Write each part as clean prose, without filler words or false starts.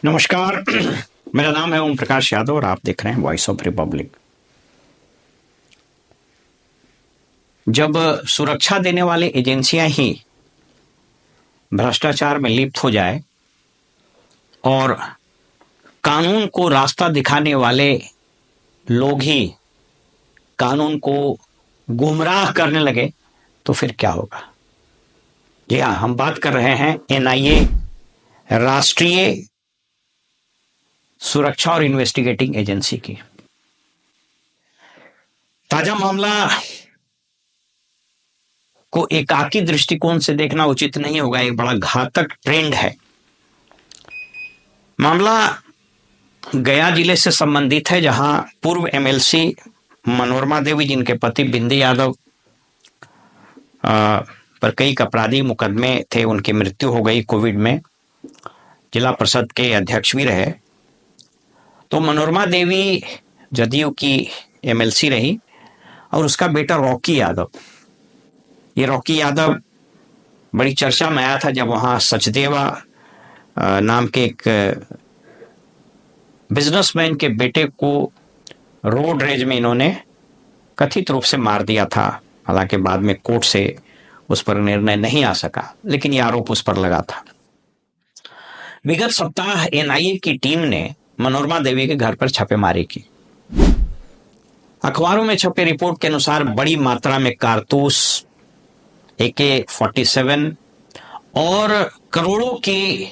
नमस्कार। मेरा नाम है ओम प्रकाश यादव और आप देख रहे हैं वॉइस ऑफ रिपब्लिक। जब सुरक्षा देने वाली एजेंसियां ही भ्रष्टाचार में लिप्त हो जाए और कानून को रास्ता दिखाने वाले लोग ही कानून को गुमराह करने लगे तो फिर क्या होगा। जी हाँ, हम बात कर रहे हैं एनआईए, राष्ट्रीय सुरक्षा और इन्वेस्टिगेटिंग एजेंसी की। ताजा मामला को एकाकी दृष्टिकोण से देखना उचित नहीं होगा, एक बड़ा घातक ट्रेंड है। मामला गया जिले से संबंधित है, जहां पूर्व एमएलसी मनोरमा देवी, जिनके पति बिंदी यादव पर कई आपराधिक मुकदमे थे, उनकी मृत्यु हो गई कोविड में। जिला परिषद के अध्यक्ष भी रहे। तो मनोरमा देवी जदयू की एमएलसी रही और उसका बेटा रॉकी यादव, ये रॉकी यादव बड़ी चर्चा में आया था जब वहां सचदेवा नाम के एक बिजनेसमैन के बेटे को रोड रेज में इन्होंने कथित रूप से मार दिया था। हालांकि बाद में कोर्ट से उस पर निर्णय नहीं आ सका, लेकिन यह आरोप उस पर लगा था। विगत सप्ताह एनआईए की टीम ने मनोरमा देवी के घर पर छापेमारी की। अखबारों में छपे रिपोर्ट के अनुसार बड़ी मात्रा में कारतूस, AK-47 और करोड़ों की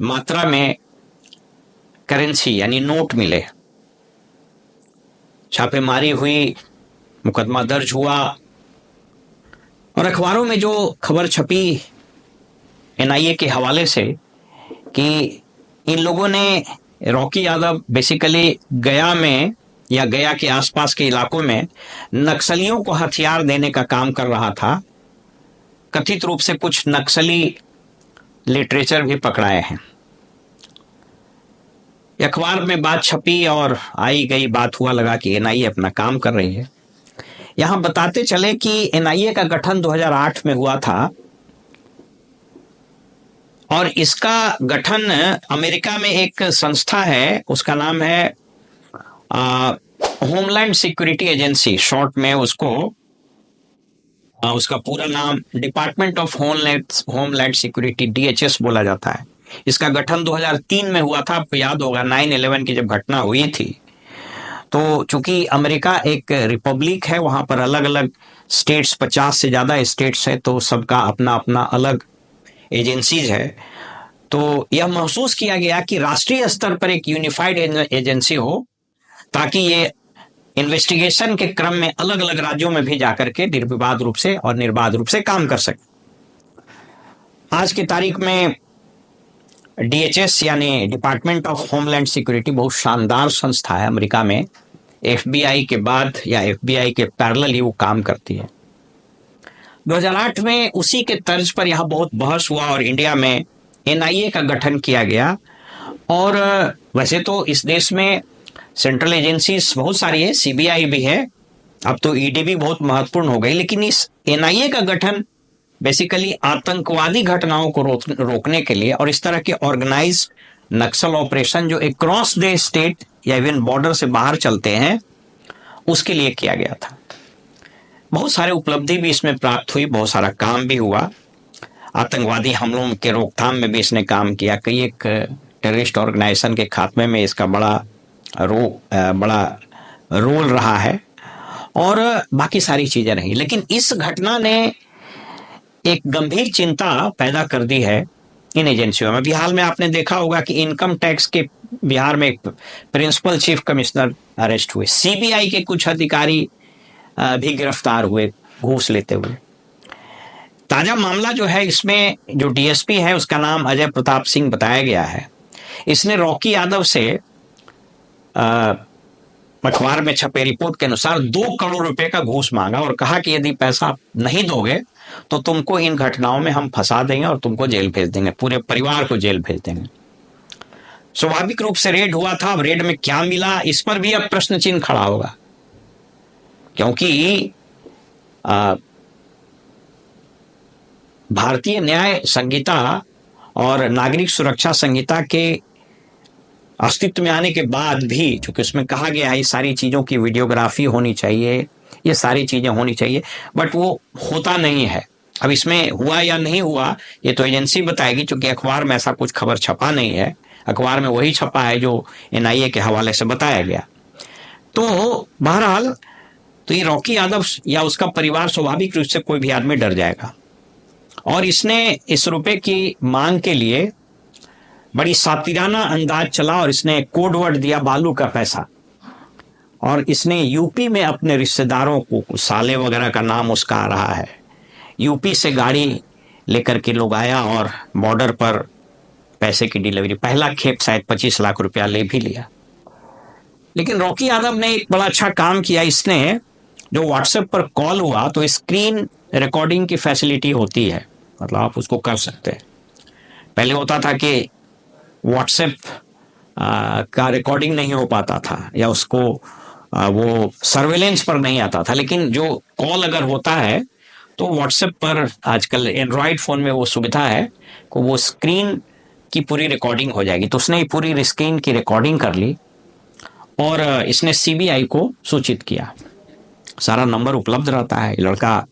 मात्रा में करेंसी यानी नोट मिले। छापेमारी हुई, मुकदमा दर्ज हुआ और अखबारों में जो खबर छपी एनआईए के हवाले से कि इन लोगों ने, रॉकी यादव बेसिकली गया में या गया के आसपास के इलाकों में नक्सलियों को हथियार देने का काम कर रहा था। कथित रूप से कुछ नक्सली लिटरेचर भी पकड़ाए हैं। अखबार में बात छपी और आई गई बात हुआ लगा कि एनआईए अपना काम कर रही है। यहां बताते चले कि एनआईए का गठन 2008 में हुआ था और इसका गठन अमेरिका में एक संस्था है, उसका नाम है होमलैंड सिक्योरिटी एजेंसी, शॉर्ट में उसको उसका पूरा नाम department of homeland security, DHS बोला जाता है। इसका गठन 2003 में हुआ था। आपको याद होगा 9/11 की जब घटना हुई थी, तो चूंकि अमेरिका एक रिपब्लिक है, वहां पर अलग अलग स्टेट्स, 50 से ज्यादा स्टेट्स है, तो सबका अपना अपना अलग एजेंसीज है। तो यह महसूस किया गया कि राष्ट्रीय स्तर पर एक यूनिफाइड एजेंसी हो, ताकि ये इन्वेस्टिगेशन के क्रम में अलग अलग राज्यों में भी जाकर के निर्विवाद रूप से और निर्बाध रूप से काम कर सके। आज की तारीख में DHS यानी डिपार्टमेंट ऑफ होमलैंड सिक्योरिटी बहुत शानदार संस्था है अमेरिका में। FBI के बाद या FBI के पैरेलल ही वो काम करती है। 2008 में उसी के तर्ज पर यहां बहुत बहस हुआ और इंडिया में एनआईए का गठन किया गया। और वैसे तो इस देश में सेंट्रल एजेंसीज बहुत सारी है, CBI भी है, अब तो ED भी बहुत महत्वपूर्ण हो गई, लेकिन इस एनआईए का गठन बेसिकली आतंकवादी घटनाओं को रोकने के लिए और इस तरह के ऑर्गेनाइज नक्सल ऑपरेशन जो एक क्रॉस द स्टेट या इवन बॉर्डर से बाहर चलते हैं, उसके लिए किया गया था। बहुत सारे उपलब्धि भी इसमें प्राप्त हुई, बहुत सारा काम भी हुआ। आतंकवादी हमलों के रोकथाम में भी इसने काम किया। कई एक टेररिस्ट ऑर्गेनाइजेशन के खात्मे में इसका बड़ा रोल रहा है और बाकी सारी चीजें रही। लेकिन इस घटना ने एक गंभीर चिंता पैदा कर दी है इन एजेंसियों में। बिहार में आपने देखा होगा कि इनकम टैक्स के बिहार में एक प्रिंसिपल चीफ कमिश्नर अरेस्ट हुए, CBI के कुछ अधिकारी भी गिरफ्तार हुए घूस लेते हुए। ताजा मामला जो है, इसमें जो DSP है उसका नाम अजय प्रताप सिंह बताया गया है। इसने रॉकी यादव से अखबार में छपे रिपोर्ट के अनुसार 2 करोड़ रुपए का घूस मांगा और कहा कि यदि पैसा नहीं दोगे तो तुमको इन घटनाओं में हम फंसा देंगे और तुमको जेल भेज देंगे, पूरे परिवार को जेल भेज देंगे। स्वाभाविक रूप से रेड हुआ था। अब रेड में क्या मिला, इस पर भी अब प्रश्न चिन्ह खड़ा होगा, क्योंकि भारतीय न्याय संहिता और नागरिक सुरक्षा संहिता के अस्तित्व में आने के बाद भी, चूंकि उसमें कहा गया है ये सारी चीज़ों की वीडियोग्राफी होनी चाहिए, ये सारी चीज़ें होनी चाहिए, बट वो होता नहीं है। अब इसमें हुआ या नहीं हुआ ये तो एजेंसी बताएगी, चूंकि अखबार में ऐसा कुछ खबर छपा नहीं है। अखबार में वही छपा है जो एनआईए के हवाले से बताया गया। तो बहरहाल, तो ये रॉकी यादव या उसका परिवार स्वाभाविक रूप से कोई भी आदमी डर जाएगा। और इसने इस रुपए की मांग के लिए बड़ी सातिराना अंदाज चला और इसने कोड वर्ड दिया बालू का पैसा। और इसने यूपी में अपने रिश्तेदारों को, साले वगैरह का नाम उसका आ रहा है, यूपी से गाड़ी लेकर के लोग आया और बॉर्डर पर पैसे की डिलीवरी, पहला खेप शायद 25 लाख रुपया ले भी लिया। लेकिन रॉकी यादव ने एक बड़ा अच्छा काम किया। इसने जो व्हाट्सएप पर कॉल हुआ तो स्क्रीन रिकॉर्डिंग की फैसिलिटी होती है, मतलब आप उसको कर सकते हैं। पहले होता था कि व्हाट्सएप का रिकॉर्डिंग नहीं हो पाता था या उसको वो सर्वेलेंस पर नहीं आता था, लेकिन जो कॉल अगर होता है तो व्हाट्सएप पर आजकल एंड्रॉयड फ़ोन में वो सुविधा है कि वो स्क्रीन की पूरी रिकॉर्डिंग हो जाएगी। तो उसने पूरी स्क्रीन की रिकॉर्डिंग कर ली और इसने सीबीआई को सूचित किया। सारा नंबर उपलब्ध रहता है। लड़का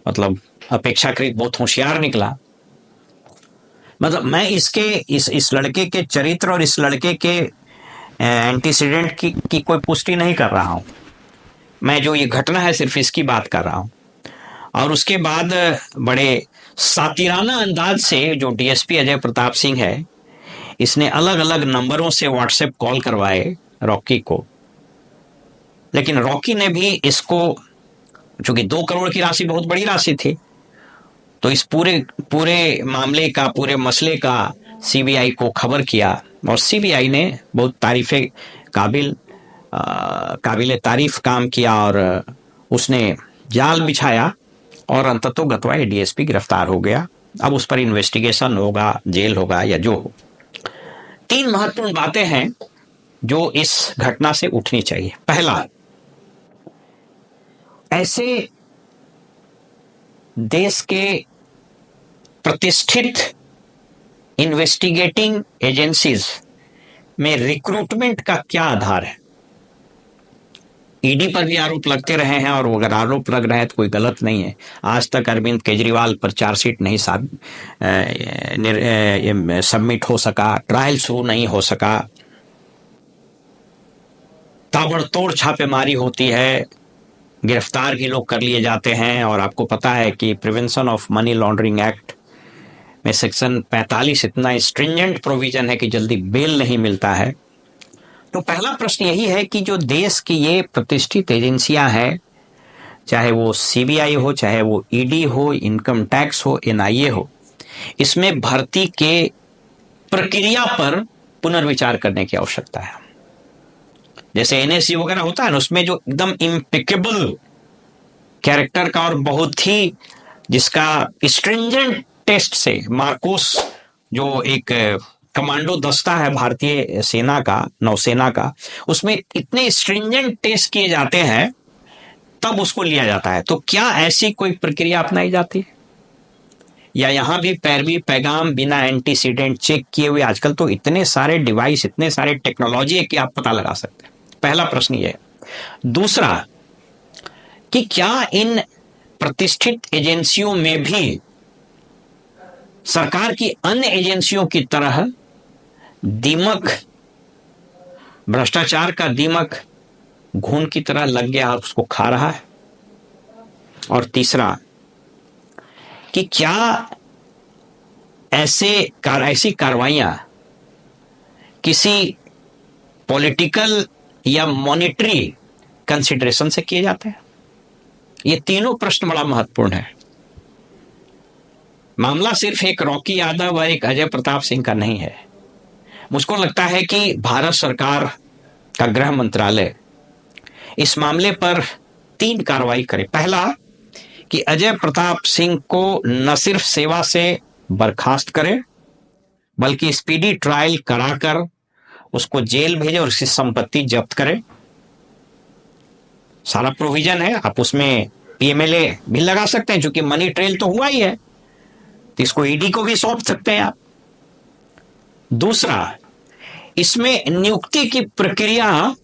मतलब अपेक्षाकृत बहुत होशियार निकला। मतलब मैं इस लड़के के चरित्र और इस लड़के के एंटीसीडेंट की कोई पुष्टि नहीं कर रहा हूँ। मैं जो ये घटना है सिर्फ इसकी बात कर रहा हूँ। और उसके बाद बड़े सातिराना अंदाज से जो डीएसपी अजय प्रताप सिंह है, इसने अलग अलग नंबरों से व्हाट्सएप कॉल करवाए रॉकी को। लेकिन रॉकी ने भी इसको, चूंकि 2 करोड़ की राशि बहुत बड़ी राशि थी, तो इस पूरे मामले का, पूरे मसले का सीबीआई को खबर किया और सीबीआई ने बहुत काबिल तारीफ काम किया और उसने जाल बिछाया और अंततोगत्वा डीएसपी गिरफ्तार हो गया। अब उस पर इन्वेस्टिगेशन होगा, जेल होगा या जो हो। 3 महत्वपूर्ण बातें हैं जो इस घटना से उठनी चाहिए। पहला, ऐसे देश के प्रतिष्ठित इन्वेस्टिगेटिंग एजेंसीज में रिक्रूटमेंट का क्या आधार है? ईडी पर भी आरोप लगते रहे हैं और अगर आरोप लग रहा है तो कोई गलत नहीं है। आज तक अरविंद केजरीवाल पर चार्जशीट नहीं सबमिट हो सका, ट्रायल शुरू नहीं हो सका, ताबड़तोड़ छापेमारी होती है, गिरफ्तार भी लोग कर लिए जाते हैं। और आपको पता है कि prevention of money laundering act में सेक्शन 45 इतना स्ट्रिंजेंट प्रोविजन है कि जल्दी बेल नहीं मिलता है। तो पहला प्रश्न यही है कि जो देश की ये प्रतिष्ठित एजेंसियां हैं, चाहे वो सीबीआई हो, चाहे वो ईडी हो, इनकम टैक्स हो, एनआईए हो, इसमें भर्ती के प्रक्रिया पर पुनर्विचार करने की आवश्यकता है। जैसे एनएससी वगैरह होता है ना, उसमें जो एकदम इम्पेकेबल कैरेक्टर का और बहुत ही जिसका स्ट्रिंजेंट टेस्ट से, मार्कोस जो एक कमांडो दस्ता है भारतीय सेना का, नौसेना का, उसमें इतने स्ट्रिंजेंट टेस्ट किए जाते हैं तब उसको लिया जाता है। तो क्या ऐसी कोई प्रक्रिया अपनाई जाती है या यहां भी पैरवी पैगाम बिना एंटीसीडेंट चेक किए हुए? आजकल तो इतने सारे डिवाइस, इतने सारे टेक्नोलॉजी है कि आप पता लगा सकते हैं। पहला प्रश्न ये है। दूसरा, कि क्या इन प्रतिष्ठित एजेंसियों में भी सरकार की अन्य एजेंसियों की तरह दीमक, भ्रष्टाचार का दीमक घून की तरह लग गया और उसको खा रहा है? और तीसरा, कि क्या ऐसी कार्रवाइयां किसी पॉलिटिकल या मॉनिटरी कंसिडरेशन से किए जाते हैं? ये तीनों प्रश्न बड़ा महत्वपूर्ण है। मामला सिर्फ एक रॉकी यादव और एक अजय प्रताप सिंह का नहीं है। मुझको लगता है कि भारत सरकार का गृह मंत्रालय इस मामले पर 3 कार्रवाई करे। पहला, कि अजय प्रताप सिंह को न सिर्फ सेवा से बर्खास्त करे, बल्कि स्पीडी ट्रायल कराकर उसको जेल भेजे और उसकी संपत्ति जब्त करे। सारा प्रोविजन है, आप उसमें पीएमएलए भी लगा सकते हैं, क्योंकि मनी ट्रेल तो हुआ ही है, तो इसको ईडी को भी सौंप सकते हैं आप। दूसरा, इसमें नियुक्ति की प्रक्रिया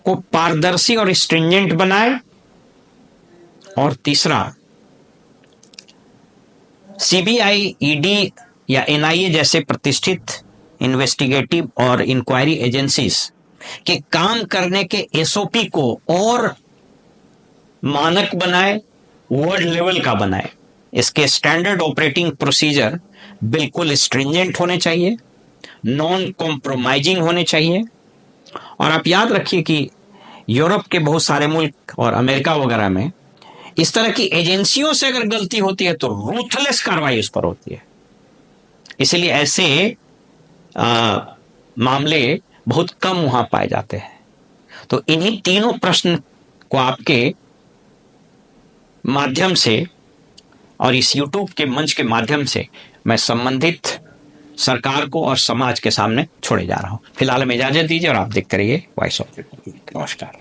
को पारदर्शी और स्ट्रिंजेंट बनाए। और तीसरा, सीबीआई, ईडी या एनआईए जैसे प्रतिष्ठित इन्वेस्टिगेटिव और इंक्वायरी एजेंसीज के काम करने के एसओपी को और मानक बनाए, वर्ल्ड लेवल का बनाए। इसके स्टैंडर्ड ऑपरेटिंग प्रोसीजर बिल्कुल स्ट्रिंजेंट होने चाहिए, नॉन कॉम्प्रोमाइजिंग होने चाहिए। और आप याद रखिए कि यूरोप के बहुत सारे मुल्क और अमेरिका वगैरह में इस तरह की एजेंसियों से अगर गलती होती है तो रूथलेस कार्रवाई उस पर होती है। इसलिए ऐसे मामले बहुत कम वहां पाए जाते हैं। तो इन्हीं तीनों प्रश्न को आपके माध्यम से और इस YouTube के मंच के माध्यम से मैं संबंधित सरकार को और समाज के सामने छोड़े जा रहा हूं। फिलहाल में इजाजत दीजिए और आप देखते रहिए वॉइस ऑफ रिपब्लिक। नमस्कार।